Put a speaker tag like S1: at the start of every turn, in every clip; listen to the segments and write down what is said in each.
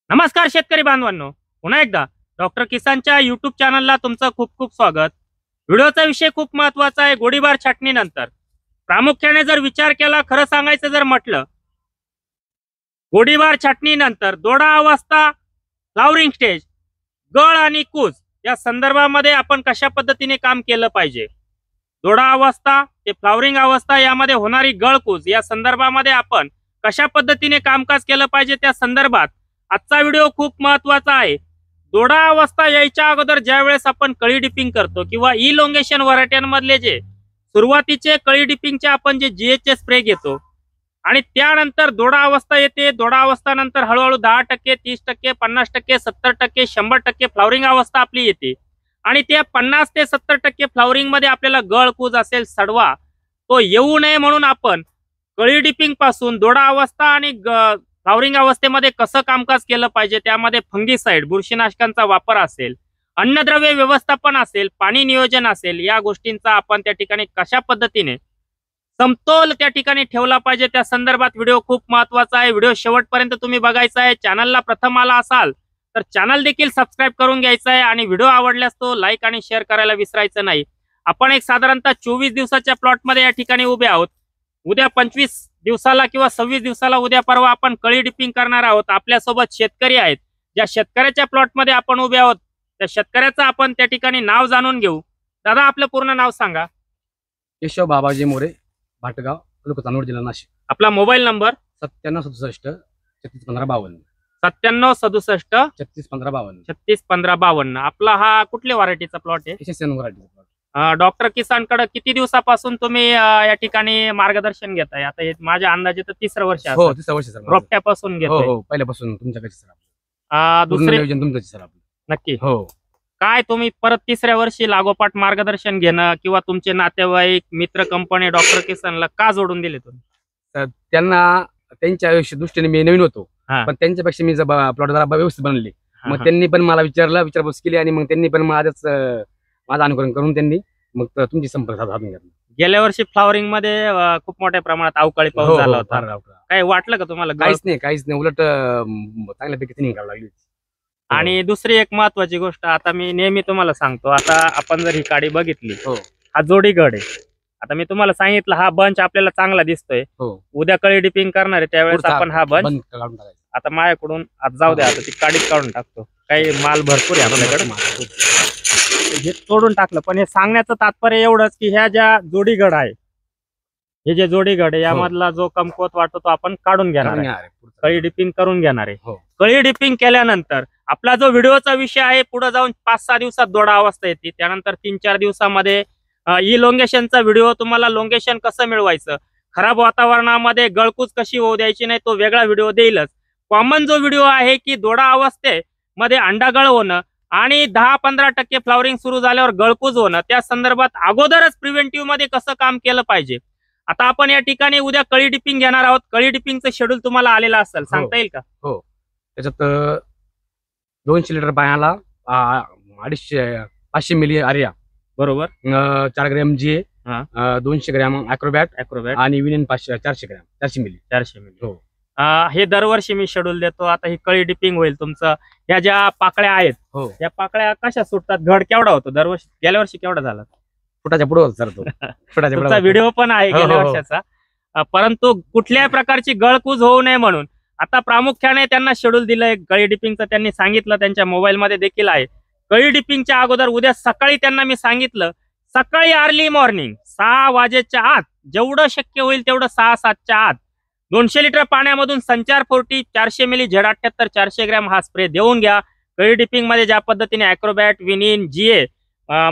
S1: नमस्कार शेतकरी बांधवांनो, पुन्हा एकदा डॉक्टर किसानच्या युट्यूब चॅनलला तुमचं खूप खूप स्वागत। व्हिडिओचा विषय खूप महत्त्वाचा आहे, गोळीबार छाटणीनंतर। प्रामुख्याने जर विचार केला, खरं सांगायचं जर म्हटलं, गोळीबार छाटणीनंतर दोडा अवस्था, फ्लावरिंग स्टेज, गळ आणि कूज या संदर्भामध्ये आपण कशा पद्धतीने काम केलं पाहिजे। दोडा अवस्था ते फ्लावरिंग अवस्था यामध्ये होणारी गळकूज या संदर्भामध्ये आपण कशा पद्धतीने कामकाज केलं पाहिजे त्या संदर्भात आजचा व्हिडिओ खूप महत्त्वाचा आहे। दोडा अवस्था यायच्या अगोदर ज्या वेळेस आपण कळी डिपिंग करतो किंवा इलोंगेशन व्हरायट्यांमधले जे सुरुवातीचे कळी डिपिंगचे आपण जे जीएचचे स्प्रे घेतो आणि त्यानंतर दोडा अवस्था येते। दोडा अवस्था नंतर हळूहळू 10%, 30%, 50%, 70%, 100% फ्लावरिंग अवस्था आपली येते आणि त्या 50 ते 70% फ्लावरिंग मध्ये आपल्याला गळकूज असेल, सडवा तो येऊ नये म्हणून आपण कळी डिपिंग पासून दोडा अवस्था आणि फ्लावरिंग अवस्थेमध्ये कसं कामकाज केलं पाहिजे, त्यामध्ये फंगीसाइड बुरशीनाशकांचा वापर असेल, अन्नद्रव्य व्यवस्थापन असेल, पाणी नियोजन असेल, या गोष्टींचा आपण त्या ठिकाणी कशा पद्धतीने समतोल त्या ठिकाणी ठेवला पाहिजे त्या संदर्भात व्हिडिओ खूप महत्त्वाचा आहे। व्हिडिओ शेवटपर्यंत तुम्ही बघायचा आहे। चॅनलला प्रथम आला असाल तर चॅनल देखील सबस्क्राइब करून घ्यायचा आहे आणि व्हिडिओ आवडल्यास तो लाईक आणि शेअर करायला विसरायचं नाही। आपण एक साधारणतः 24 दिवसाच्या प्लॉटमध्ये या ठिकाणी उभे आहोत। उद्या 25 दिवसाला किंवा 26 दिवसाला उद्या परवा आपण कळी डिपिंग करणार आहोत। आपल्यासोबत शेतकरी आहेत, ज्या शेतकऱ्याच्या प्लॉटमध्ये आपण उभे आहोत त्या शेतकऱ्याचं आपण त्या ठिकाणी नाव जाणून घेऊ। दादा, आपलं पूर्ण नाव सांगा।
S2: केशव बाबाजी मोरे, भाटगाव, तालुका चांदवड, जिल्हा नाशिक।
S1: आपला मोबाईल नंबर
S2: 9767 361552
S1: 9767
S2: 361552
S1: 361552। आपला हा कुठल्या व्हरायटीचा प्लॉट आहे?
S2: SSN variety plot.
S1: डॉक्टर किसानकडे किती दिवसापासून तुम्ही या ठिकाणी मार्गदर्शन घेताय? आता हे माझ्या अंदाजे तर तिसरं वर्ष आहे।
S2: हो, तिसरं वर्ष सर।
S1: रोपट्यापासून घेतोय?
S2: हो, पहिल्यापासून तुमच्याकडे सर।
S1: दुसरे
S2: नियोजन तुमचं सर आपलं।
S1: नक्की
S2: हो।
S1: काय तुम्ही परत तिसऱ्या वर्षी लागोपाठ मार्गदर्शन घेणं किंवा तुमचे नातेवाईक मित्र कंपनी डॉक्टर किसानला का जोडून दिले तुम्ही?
S2: तर त्यांना त्यांच्या दृष्टीने मी नवीन होतो, पण त्यांच्यापेक्षा मी प्लॉट जरा व्यवस्थित बनले। मग त्यांनी पण मला विचारपूस केली आणि मग त्यांनी पण माझं अनुकरण करून त्यांनी मग तुमची संपर्क साधून घेतला।
S1: गेल्या वर्षी फ्लावरिंग मध्ये खूप मोठ्या प्रमाणात अवकाळी पाऊस झाला होता। काय वाटलं का तुम्हाला?
S2: काहीच नाही, उलट चांगल्यापैकी तिन्ही करावं लागली।
S1: आणि दुसरी एक महत्वाची गोष्ट, आता मी नेहमी तुम्हाला सांगतो, आता आपण जर ही काडी बघितली, हा जोडी गड आहे। आता मी तुम्हाला सांगितलं हा बंच आपल्याला चांगला दिसतोय। उद्या कळी डिपिंग करणार आहे त्यावेळेस आपण हा बंच आता माझ्याकडून आज जाऊ द्या, आता ती काडीच काढून टाकतो। काही माल भरपूर आहे आपल्याकडे, हे तोडून टाकलं। पण हे सांगण्याचं तात्पर्य एवढंच की ह्या ज्या जोडी गड आहे, हे जे जोडी गड आहे यामधला जो कमकुवत वाटतो तो आपण काढून घेणार आहे, कळी डिपिंग करून घेणार आहे। कळी डिपिंग केल्यानंतर आपला जो व्हिडिओचा विषय आहे, पुढे जाऊन 5-6 दिवसात दोडा अवस्था येते, त्यानंतर 3-4 दिवसामध्ये इलोंगेशनचा व्हिडिओ, तुम्हाला लोंगेशन कसं मिळवायचं, खराब वातावरणामध्ये गळकूज कशी होऊ द्यायची नाही, तो वेगळा व्हिडिओ देईलच। कॉमन जो व्हिडिओ आहे की दोडा अवस्थेमध्ये अंडागळ होणं आणि 10-15% फ्लावरिंग सुरू झाल्यावर गळकूज होणं, त्या संदर्भात अगोदरच प्रिव्हेंटिव्ह मध्ये कसं काम केलं पाहिजे। आता आपण या ठिकाणी उद्या कळी डिपिंग घेणार आहोत। कळी डिपिंगचं शेड्यूल तुम्हाला आलेलं असेल, सांगता येईल का?
S2: हो, त्याच्यात 200 लिटर पाण्याला 500 मिली आर्या, बरोबर, 4 ग्रॅम GA, 200 ग्रॅम ॲक्रोबॅट आणि विनियन 400 ग्रॅम 400 मिली। हो,
S1: हे दरवर्षी मी शेड्यूल देतो। आता ही कळी डिपिंग होईल तुमचं। ह्या ज्या पाकळ्या आहेत, या पाकळ्या कशा सुटतात, घड केवढा होतो दरवर्षी? गेल्या वर्षी केवढा झाला?
S2: फुटाच्या पुढे होत सर तो।
S1: तुमचा व्हिडिओ पण आहे गेल्या वर्षाचा। परंतु कुठल्याही प्रकारची गळकूज होऊ नये म्हणून आता प्रामुख्याने त्यांना शेड्यूल दिलंय कळी डिपिंगचं। त्यांनी सांगितलं, त्यांच्या मोबाईल मध्ये देखील आहे। कळी डिपिंगच्या अगोदर उद्या सकाळी त्यांना मी सांगितलं, सकाळी अर्ली मॉर्निंग 6 वाजेच्या आत, जेवढं शक्य होईल तेवढं 6-7च्या आत 200 लिटर पाण्यामधून संचार 40 400 मिली Z78 400 ग्रॅम हा स्प्रे देऊन घ्या। कळी डिपिंग मध्ये ज्या पद्धतीने ॲक्रोबॅट, विनिन, GA,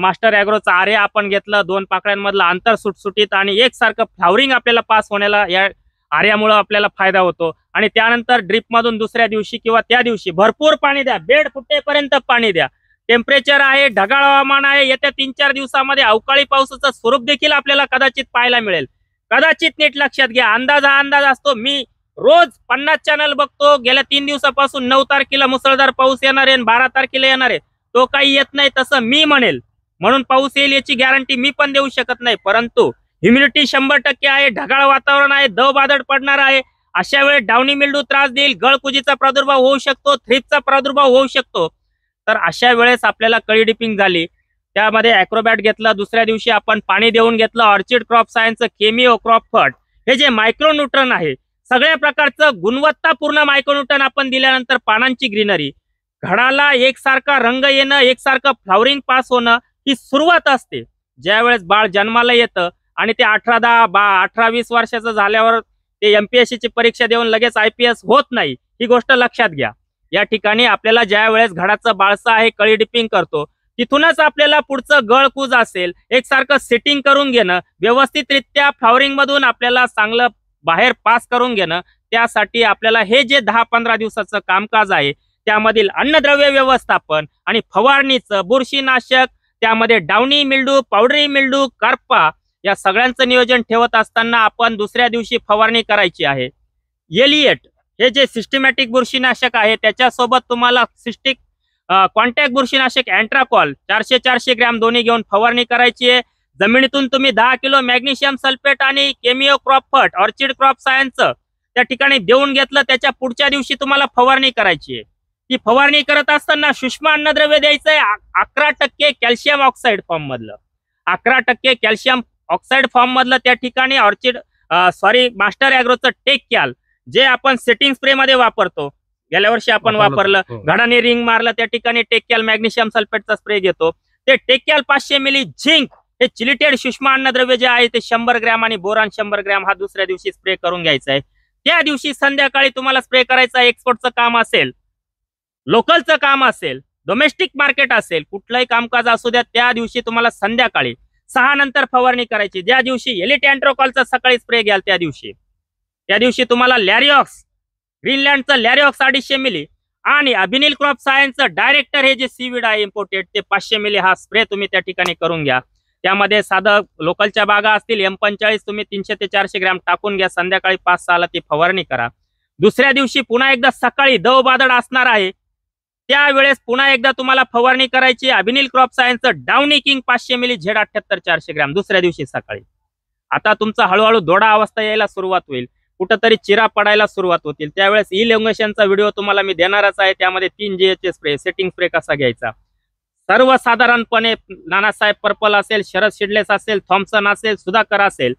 S1: मास्टर ॲग्रोचा आर्या आपण घेतलं, 2 पाकळ्यांमधलं अंतर सुटसुटीत आणि एकसारखं फ्लावरिंग आपल्याला पास होण्याला या आर्यामुळे आपल्याला फायदा होतो। आणि त्यानंतर ड्रिप मधून दुसऱ्या दिवशी किंवा त्या दिवशी भरपूर पाणी द्या, बेड फुटेपर्यंत पाणी द्या। टेम्परेचर आहे, ढगाळ हवामान आहे, येत्या 3-4 दिवसामध्ये अवकाळी पावसाचं स्वरूप देखील आपल्याला कदाचित पाहायला मिळेल। कदाचित नीट लक्षात घ्या, अंदाज हा अंदाज असतो। मी रोज 50 चॅनल बघतो, गेल्या 3 दिवसापासून 9 तारखेला मुसळधार पाऊस येणार आहे आणि 12 तारखेला येणार आहे, तो काही येत नाही तसं मी म्हणेल, म्हणून पाऊस येईल याची गॅरंटी मी पण देऊ शकत नाही। परंतु ह्युमिडिटी 100% आहे, ढगाळ वातावरण आहे, दव बादळ पडणार आहे अशा वेळेस डाउनी मिल्डू त्रास देईल, गळकुजीचा प्रादुर्भाव होऊ शकतो, थ्रिप्सचा प्रादुर्भाव होऊ शकतो. तर अशा वेळेस आपल्याला कळी डिपिंग झाली, त्यामध्ये ॲक्रोबॅट घेतलं, दुसऱ्या दिवशी आपण पाणी देऊन घेतलं, ऑर्चिड क्रॉप सायन्सचं केमिओ क्रॉप फट, हे जे मायक्रोन्यूट्रन आहे, सगळ्या प्रकारचं गुणवत्तापूर्ण मायक्रोन्यूट्रन आपण दिल्यानंतर पानांची ग्रीनरी, झाडाला एकसारखा रंग येणं, एकसारखं फ्लॉवरिंग पास होणं ही सुरुवात असते. ज्यावेळेस बाळ जन्माला येतं आणि ते 18-20 वर्षाचं झाल्यावर ते MPSC ची परीक्षा देऊन लगेच IPS होत नाही, ही गोष्ट लक्षात घ्या. या ठिकाणी आपल्याला ज्या वेळेस घडाचं बाळसं आहे कळी डिपिंग करतो, तिथूनच आपल्याला पुढचं गळकूज असेल एकसारखं सेटिंग करून घेणं, व्यवस्थितरित्या फ्लॉवरिंग मधून आपल्याला चांगलं बाहेर पास करून घेणं, त्यासाठी आपल्याला हे जे 10-15 दिवसाचं कामकाज आहे त्यामधील अन्नद्रव्य व्यवस्थापन आणि फवारणीचं, बुरशीनाशक, त्यामध्ये डाउनी मिल्डू, पावडरी मिल्डू, करपा, या सगळ्यांचं नियोजन ठेवत असताना आपण दुसऱ्या दिवशी फवारणी करायची आहे. एलिएट हे जे सिस्टमॅटिक बुरशीनाशक आहे त्याच्यासोबत तुम्हाला सिस्टिक कॉन्टॅक्ट बुरशीनाशक अँट्राकॉल 400-400 ग्रॅम दोन्ही घेऊन फवारणी करायची आहे. जमिनीतून तुम्ही 10 किलो मॅग्नेशियम सल्फेट आणि केमिओ क्रॉप फट, ऑर्चिड क्रॉप सायन्सचं त्या ठिकाणी देऊन घेतलं, त्याच्या पुढच्या दिवशी तुम्हाला फवारणी करायची आहे. ती फवारणी करत असताना सूक्ष्म अन्नद्रव्य द्यायचंय 11% कॅल्शियम ऑक्साईड फॉर्म मधलं, 11% कॅल्शियम ऑक्साईड फॉर्म मधलं त्या ठिकाणी मास्टर ॲग्रोचं टेक कॅल, जे आपण सेटिंग स्प्रे मध्ये वापरतो, गेल्या वर्षी आपण वापरलं, घडाने रिंग मारलं, त्या ठिकाणी टेक कॅल मॅग्नेशियम सल्फेटचा स्प्रे घेतो. ते टेक कॅल 500 मिली, झिंक हे चिलिटेड सूक्ष्म अन्नद्रव्य जे आहे ते 100 ग्रॅम आणि बोरान 100 ग्रॅम हा दुसऱ्या दिवशी स्प्रे करून घ्यायचा आहे. त्या दिवशी संध्याकाळी तुम्हाला स्प्रे करायचा. एक्सपोर्टचं काम असेल, लोकलचं काम असेल, डोमेस्टिक मार्केट असेल, कुठलंही कामकाज असू द्या, त्या दिवशी तुम्हाला संध्याकाळी 6 नंतर फवारणी करायची. ज्या दिवशी एलिट अँट्रोकॉलचा सकाळी स्प्रे घ्याल त्या दिवशी तुम्हाला लॅरिऑक्स, ग्रीनलँडचं लॅरिऑक्स 250 मिली आणि अभिनील क्रॉप सायन्सचं डायरेक्टर हे जे सीविड आहे इम्पोर्टेड ते 500 मिली हा स्प्रे तुम्ही त्या ठिकाणी करून घ्या. त्यामध्ये साधं लोकलच्या बागा असतील M45 तुम्ही 300 ते 400 ग्रॅम टाकून घ्या. संध्याकाळी 5-6 ला ती फवारणी करा. दुसऱ्या दिवशी पुन्हा एकदा सकाळी दव बादड असणार आहे, त्यावेळेस पुन्हा एकदा तुम्हाला फवारणी करायची. अभिनील क्रॉप सायन्सचं डाउनी किंग 500 मिली, Z78 400 ग्रॅम दुसऱ्या दिवशी सकाळी. आता तुमचा हळूहळू दोडा अवस्था यायला सुरुवात होईल, कुठंतरी चिरा पडायला सुरुवात होतील, त्यावेळेस इलोंगेशनचा व्हिडिओ तुम्हाला मी देणारच आहे. त्यामध्ये 3 GH स्प्रे, सेटिंग स्प्रे कसा घ्यायचा, सर्वसाधारणपणे नानासाहेब पर्पल असेल, शरद शिडलेस असेल, थॉम्सन असेल, सुधाकर असेल,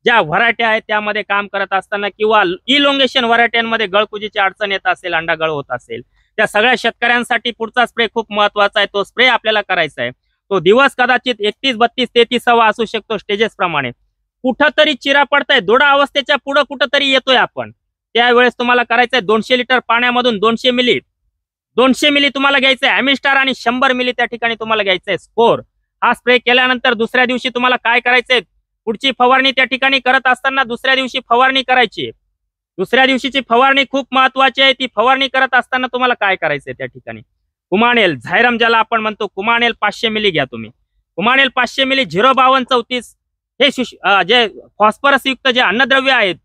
S1: ज्या व्हरायटी आहेत त्यामध्ये काम करत असताना किंवा इलोंगेशन व्हरायट्यांमध्ये गळकुजीची अडचण येत असेल, अंडागळ होत असेल, त्या सगळ्या शेतकऱ्यांसाठी पुढचा स्प्रे खूप महत्वाचा आहे. तो स्प्रे आपल्याला करायचा आहे. तो दिवस कदाचित 31, 32, 33 असू शकतो स्टेजेस प्रमाणे. कुठंतरी चिरा पडताय, दोडा अवस्थेच्या पुढे कुठंतरी येतोय आपण, त्यावेळेस तुम्हाला करायचंय 200 लिटर पाण्यामधून 200 मिली तुम्हाला घ्यायचंय ॲमिस्टार आणि 100 मिली त्या ठिकाणी तुम्हाला घ्यायचंय स्कोर. हा स्प्रे केल्यानंतर दुसऱ्या दिवशी तुम्हाला काय करायचंय, पुढची फवारणी त्या ठिकाणी करत असताना दुसऱ्या दिवशी फवारणी करायची. दुसऱ्या दिवशीची फवारणी खूप महत्वाची आहे. ती फवारणी करत असताना तुम्हाला काय करायचंय, त्या ठिकाणी कुमानेल, झायरम ज्याला आपण म्हणतो, कुमानेल 500 मिली घ्या तुम्ही. कुमानेल 500 मिली, 05234 हे जे फॉस्फरस युक्त जे अन्नद्रव्य आहेत,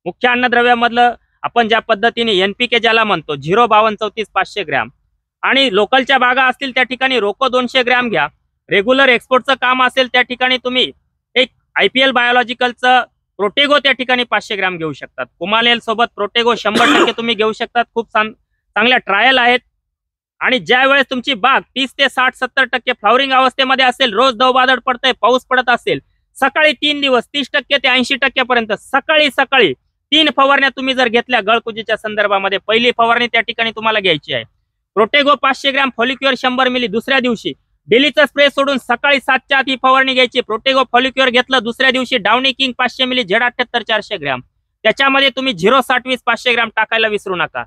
S1: मुख्य अन्नद्रव्यामधलं आपण ज्या पद्धतीने NPK ज्याला म्हणतो, 05234 500 ग्रॅम. आणि लोकलच्या बागा असतील त्या ठिकाणी रोको 200 ग्रॅम घ्या. रेग्युलर एक्सपोर्टचं काम असेल त्या ठिकाणी तुम्ही एक IPL बायोलॉजिकलचं प्रोटेगो त्या ठिकाणी 500 ग्रॅम घेऊ शकतात. कुमानेल सोबत प्रोटेगो 100% तुम्ही घेऊ शकतात. खूप चांगल्या ट्रायल आहेत. आणि ज्या वेळेस तुमची बाग 30 ते 60-70% फ्लॉवरिंग अवस्थेमध्ये असेल, रोज दवबादळ पडतंय, पाऊस पडत असेल, सकाळी 3 दिवस 30% ते 80% पर्यंत सकाळी 3 फवारण्या तुम्ही जर घेतल्या गळकुजीच्या संदर्भामध्ये, पहिली फवारणी त्या ठिकाणी तुम्हाला घ्यायची आहे. प्रोटेगो 500 ग्रॅम, फॉलिक्युअर 100 मिली दुसऱ्या दिवशी. डेलीचा स्प्रे सोडून सकाळी 7च्या आत ही फवारणी घ्यायची. प्रोटेगो फॉलिक्युअर घेतलं, दुसऱ्या दिवशी डाउनी किंग 500 मिली, Z78 400 ग्रॅम. त्याच्यामध्ये तुम्ही 0-60-20 500 ग्रॅम टाकायला विसरू नका.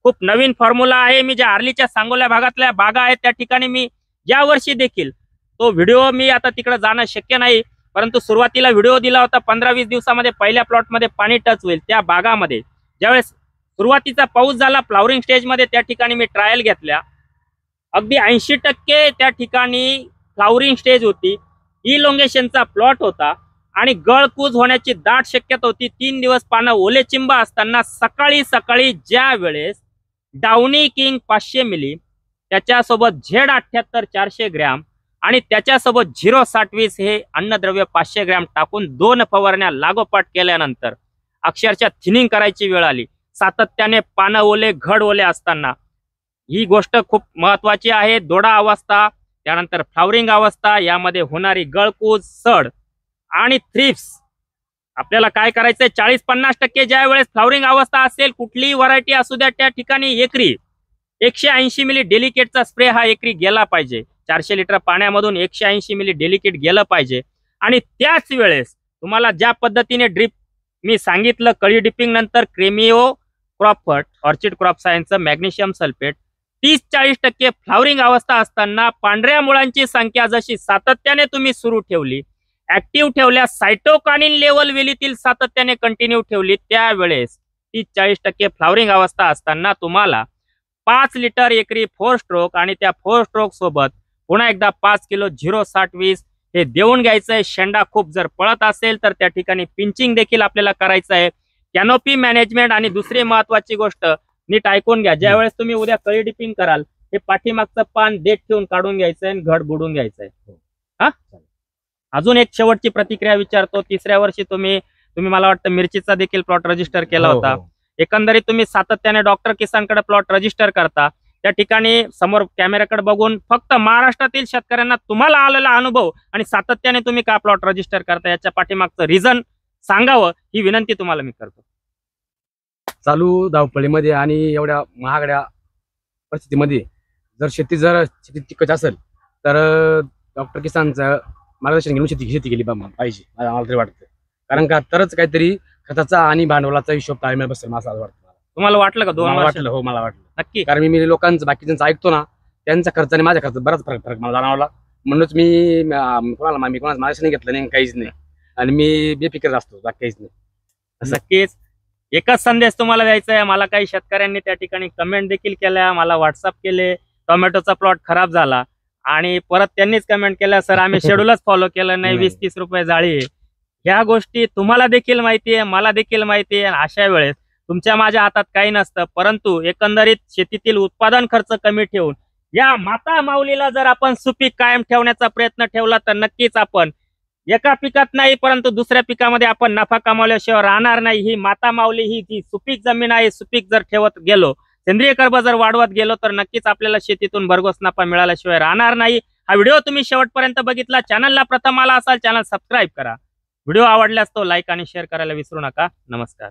S1: खूप नवीन फॉर्म्युला आहे. मी ज्या आर्लीच्या सांगोल्या भागातल्या बागा आहेत त्या ठिकाणी मी या वर्षी देखील तो व्हिडिओ, मी आता तिकडे जाणं शक्य नाही, परंतु सुरुवातीला व्हिडिओ दिला होता. 15-20 दिवसामध्ये पहिल्या प्लॉटमध्ये पाणी टच होईल. त्या बागामध्ये ज्यावेळेस सुरुवातीचा पाऊस झाला फ्लॉवरिंग स्टेजमध्ये, त्या ठिकाणी मी ट्रायल घेतल्या. अगदी 80% त्या ठिकाणी फ्लॉवरिंग स्टेज होती, इलोंगेशनचा प्लॉट होता आणि गळकूज होण्याची दाट शक्यता होती. 3 दिवस पानं ओले चिंब असताना सकाळी ज्या वेळेस डाउनी किंग 500 मिली, त्याच्यासोबत Z78 400 ग्रॅम आणि त्याच्यासोबत 0-60-20 हे अन्नद्रव्य 500 ग्रॅम टाकून 2 फवारण्या लागोपाठ केल्यानंतर अक्षरशः थिनिंग करायची वेळ आली. सातत्याने पानं ओले घड ओले असताना ही गोष्ट खूप महत्वाची आहे. दोडा अवस्था, त्यानंतर फ्लावरिंग अवस्था, यामध्ये होणारी गळकूज, सड आणि थ्रिप्स. आपल्याला काय करायचंय, 40-50% ज्या वेळेस फ्लावरिंग अवस्था असेल, कुठलीही व्हरायटी असू द्या, त्या ठिकाणी एकरी 180 मिली डेलिकेटचा स्प्रे हा एकरी गेला पाहिजे. 400 लिटर पाण्यामधून 180 मिली डेलिकेट गेलं पाहिजे. आणि त्याच वेळेस तुम्हाला ज्या पद्धतीने ड्रिप मी सांगितलं, कळी डिपिंग नंतर क्रेमिओ क्रॉपफर्ट, ऑर्चिड क्रॉप सायन्सचं मॅग्नेशियम सल्फेट 30-40% फ्लावरिंग अवस्था असताना पांढऱ्या मुळांची संख्या जशी सातत्याने तुम्ही सुरू ठेवली, ऍक्टिव्ह ठेवल्या, सायटोकानिन लेवल वेलीतील सातत्याने कंटिन्यू ठेवली, त्यावेळेस 30-40% फ्लावरिंग अवस्था असताना तुम्हाला 5 लिटर एकरी 4 स्ट्रोक आणि त्या 4 स्ट्रोक सोबत पुन्हा एकदा 5 किलो 0-60-20 हे देऊन घ्यायचंय. शेंडा खूप जर पळत असेल तर त्या ठिकाणी पिंचिंग देखील आपल्याला करायचं आहे. कॅनोपी मॅनेजमेंट आणि दुसरी महत्वाची गोष्ट नीट ऐकून घ्या. ज्यावेळेस तुम्ही उद्या कळी डिपिंग कराल, हे पाठीमागचं पान देठ ठेवून काढून घ्यायचंय आणि घड बुडून घ्यायचंय. हा, अजून एक शेवटची प्रतिक्रिया विचारतो. 3ऱ्या वर्षी तुम्ही मला वाटतं मिरचीचा देखील प्लॉट रजिस्टर केला होता. एकंदरीत तुम्ही सातत्याने डॉक्टर किसानकडे प्लॉट रजिस्टर करता. त्या ठिकाणी समोर कॅमेऱ्याकडे बघून फक्त महाराष्ट्रातील शेतकऱ्यांना तुम्हाला आलेला अनुभव आणि सातत्याने तुम्ही का प्लॉट रजिस्टर करता याच्या पाठीमागचं रिझन सांगावं, ही विनंती तुम्हाला मी करतो.
S2: चालू धावपळीमध्ये आणि एवढ्या महागड्या परिस्थितीमध्ये जर शेती टिकत असेल तर डॉक्टर किसानचं मार्गदर्शन घेऊन शेती केली पाहिजे, मला तरी वाटतं. कारण का तरच काहीतरी खताचा आणि भांडवलाचा हिशोब ताळमेळ बसेल, मला असं वाटतं.
S1: तुम्हाला वाटलं का 2 वर्ष?
S2: वाटलं, हो मला वाटलं
S1: नक्की.
S2: कारण मी लोकांचं बाकीच्यांचं ऐकतो ना, त्यांचा खर्च आणि माझ्या खर्च बराच फरक मला जाणवला. म्हणूनच मी कोणाला मार्गदर्शन नाही घेतलं नाही, काहीच नाही. आणि मी बेफिकर असतो, बाकी काहीच नाही.
S1: नक्कीच एकच संदेश तुम्हाला द्यायचा आहे. मला काही शेतकऱ्यांनी त्या ठिकाणी कमेंट देखील केल्या, मला व्हॉट्सअप केले, टोमॅटोचा प्लॉट खराब झाला आणि परत त्यांनीच कमेंट केल्या, सर आम्ही शेड्यूलच फॉलो केलं नाही, 20-30 रुपये जाळी आहे. ह्या गोष्टी तुम्हाला देखील माहिती आहे, मला देखील माहिती आहे. अशा वेळेस तुमच्या माझ्या हातात काही नसतं, परंतु एकंदरीत शेतीतील उत्पादन खर्च कमी ठेवून या माता माऊलीला जर आपण सुपीक कायम ठेवण्याचा प्रयत्न ठेवला तर नक्कीच आपण एका पिकात नाही परंतु दुसऱ्या पिकामध्ये आपण नफा कमावल्याशिवाय राहणार नाही. ही माता माऊली ही जी सुपीक जमीन आहे, सुपीक जर ठेवत गेलो, सेंद्रिय कर्ब जर वाढवत गेलो तर नक्कीच आपल्याला शेतीतून भरघोस नफा मिळाल्याशिवाय राहणार नाही. हा व्हिडिओ तुम्ही शेवटपर्यंत बघितला. चॅनलला प्रथम आला असाल, चॅनल सबस्क्राईब करा. व्हिडिओ आवडल्यास तो लाईक आणि शेअर करायला विसरू नका. नमस्कार.